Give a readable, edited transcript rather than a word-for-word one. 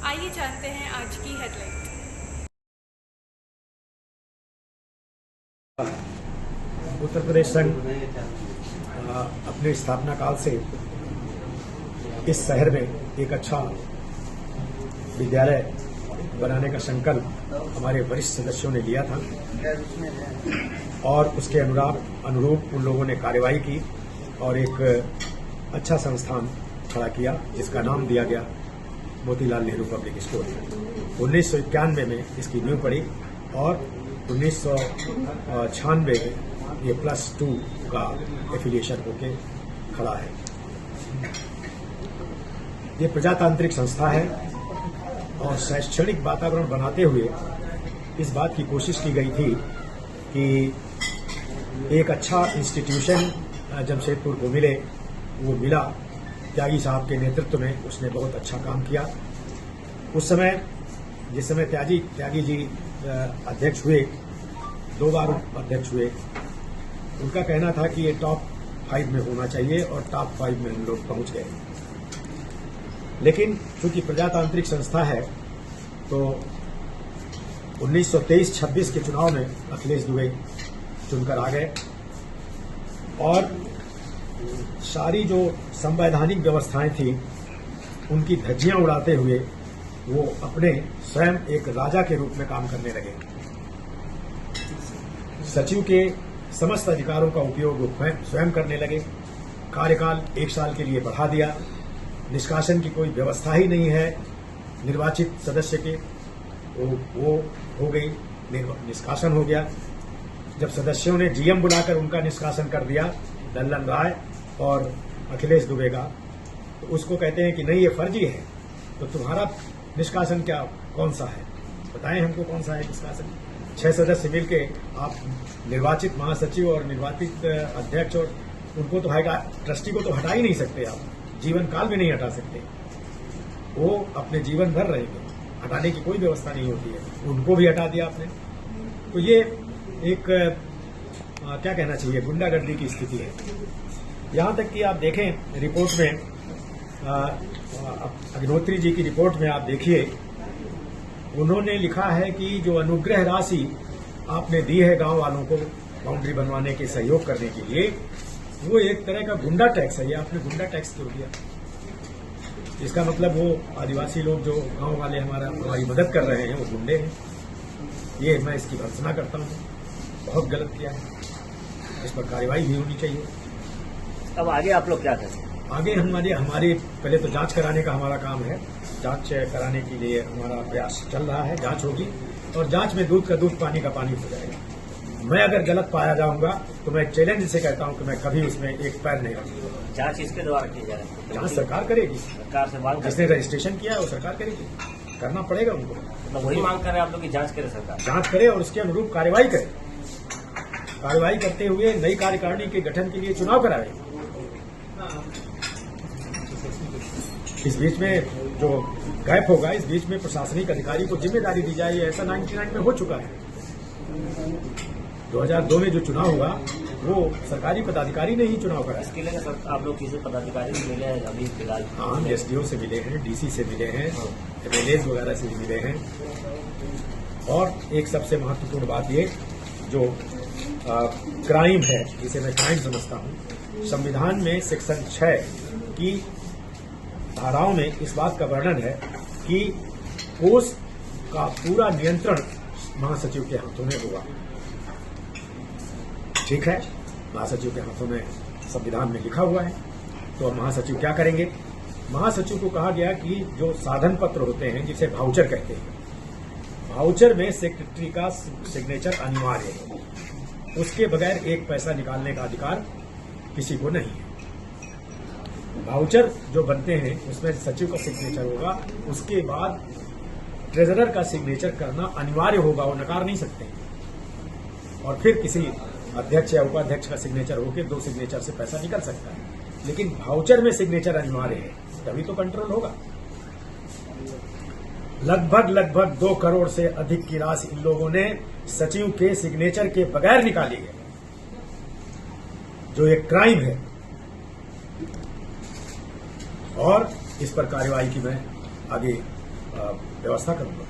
आइए जानते हैं आज की हेडलाइंस। उत्तर प्रदेश संघ अपने स्थापना काल से इस शहर में एक अच्छा विद्यालय बनाने का संकल्प हमारे वरिष्ठ सदस्यों ने लिया था और उसके अनुरूप उन लोगों ने कार्यवाही की और एक अच्छा संस्थान खड़ा किया जिसका नाम दिया गया मोतीलाल नेहरू पब्लिक स्कूल। 1991 में इसकी नींव पड़ी और 1996 में ये +2 का एफिलिएशन होके खड़ा है। ये प्रजातांत्रिक संस्था है और शैक्षणिक वातावरण बनाते हुए इस बात की कोशिश की गई थी कि एक अच्छा इंस्टीट्यूशन जमशेदपुर को मिले। वो मिला त्यागी साहब के नेतृत्व में, उसने बहुत अच्छा काम किया। उस समय जिस समय त्यागी जी अध्यक्ष हुए, 2 बार अध्यक्ष हुए, उनका कहना था कि ये टॉप 5 में होना चाहिए और टॉप 5 में हम लोग पहुंच गए। लेकिन चूंकि प्रजातांत्रिक संस्था है तो 1923-26 के चुनाव में अखिलेश दुबे चुनकर आ गए और सारी जो संवैधानिक व्यवस्थाएं थी उनकी धज्जियां उड़ाते हुए वो अपने स्वयं एक राजा के रूप में काम करने लगे। सचिव के समस्त अधिकारों का उपयोग वो स्वयं करने लगे। कार्यकाल 1 साल के लिए बढ़ा दिया। निष्कासन की कोई व्यवस्था ही नहीं है। निर्वाचित सदस्य के वो हो गई, निष्कासन हो गया। जब सदस्यों ने जीएम बुलाकर उनका निष्कासन कर दिया, दल्लन राय और अखिलेश दुबे का, तो उसको कहते हैं कि नहीं ये फर्जी है। तो तुम्हारा निष्कासन क्या कौन सा है, बताएं हमको कौन सा है निष्कासन। 6 सदस्य मिलके आप निर्वाचित महासचिव और निर्वाचित अध्यक्ष और उनको तो ट्रस्टी को तो हटा ही नहीं सकते, आप जीवन काल में नहीं हटा सकते। वो अपने जीवन भर रहेंगे, हटाने की कोई व्यवस्था नहीं होती है। उनको भी हटा दिया आपने। तो ये एक क्या कहना चाहिए, गुंडागर्दी की स्थिति है। यहां तक कि आप देखें रिपोर्ट में, अग्निहोत्री जी की रिपोर्ट में आप देखिए, उन्होंने लिखा है कि जो अनुग्रह राशि आपने दी है गांव वालों को बाउंड्री बनवाने के सहयोग करने के लिए, वो एक तरह का गुंडा टैक्स है। ये आपने गुंडा टैक्स क्यों दिया? इसका मतलब वो आदिवासी लोग जो गांव वाले हमारी मदद कर रहे हैं वो गुंडे हैं। ये मैं इसकी भर्त्सना करता हूं, बहुत गलत किया है, इस पर कार्रवाई भी होनी चाहिए। अब आगे आप लोग क्या करें? आगे हमारे पहले तो जांच कराने का हमारा काम है। जांच कराने के लिए हमारा प्रयास चल रहा है। जांच होगी और जांच में दूध का दूध पानी का पानी हो जाएगा। मैं अगर गलत पाया जाऊंगा तो मैं चैलेंज से कहता हूं कि मैं कभी उसमें एक पैर नहीं रखूंगा। जांच इसके द्वारा की जाए? जांच सरकार करेगी। सरकार से मांग, जिसने रजिस्ट्रेशन किया है वो सरकार करेगी, करना पड़ेगा उनको। मतलब वही मांग कर रहे हैं आप लोग की जांच करे सरकार? जांच करे और उसके अनुरूप कार्रवाई करे। कार्रवाई करते हुए नई कार्यकारिणी के गठन के लिए चुनाव कराए। इस बीच में जो गैप होगा, इस बीच में प्रशासनिक अधिकारी को जिम्मेदारी दी जाए। ऐसा 99 में हो चुका है। 2002 में जो चुनाव हुआ वो सरकारी पदाधिकारी ने ही चुनाव कराया। इसके लिए सर आप लोग किसी पदाधिकारी से मिले हैं अभी फिलहाल? हाँ, एसडीओ से मिले हैं, डीसी से मिले हैं, एमएलए वगैरह से भी मिले हैं। और एक सबसे महत्वपूर्ण बात ये जो क्राइम है, जिसे मैं क्राइम समझता हूं, संविधान में सेक्शन 6 की धाराओं में इस बात का वर्णन है कि कोष का पूरा नियंत्रण महासचिव के हाथों में होगा। ठीक है, महासचिव के हाथों में संविधान में लिखा हुआ है। तो अब महासचिव क्या करेंगे? महासचिव को कहा गया कि जो साधन पत्र होते हैं, जिसे वाउचर कहते हैं, वाउचर में सेक्रेटरी का सिग्नेचर अनिवार्य है। उसके बगैर 1 पैसा निकालने का अधिकार किसी को नहीं है। वाउचर जो बनते हैं उसमें सचिव का सिग्नेचर होगा, उसके बाद ट्रेजरर का सिग्नेचर करना अनिवार्य होगा, वो नकार नहीं सकते। और फिर किसी अध्यक्ष या उपाध्यक्ष का सिग्नेचर होकर 2 सिग्नेचर से पैसा निकल सकता है। लेकिन वाउचर में सिग्नेचर अनिवार्य है, तभी तो कंट्रोल होगा। लगभग 2 करोड़ से अधिक की राशि इन लोगों ने सचिव के सिग्नेचर के बगैर निकाली है, जो एक क्राइम है। और इस पर कार्यवाही की मैं आगे व्यवस्था करूंगा।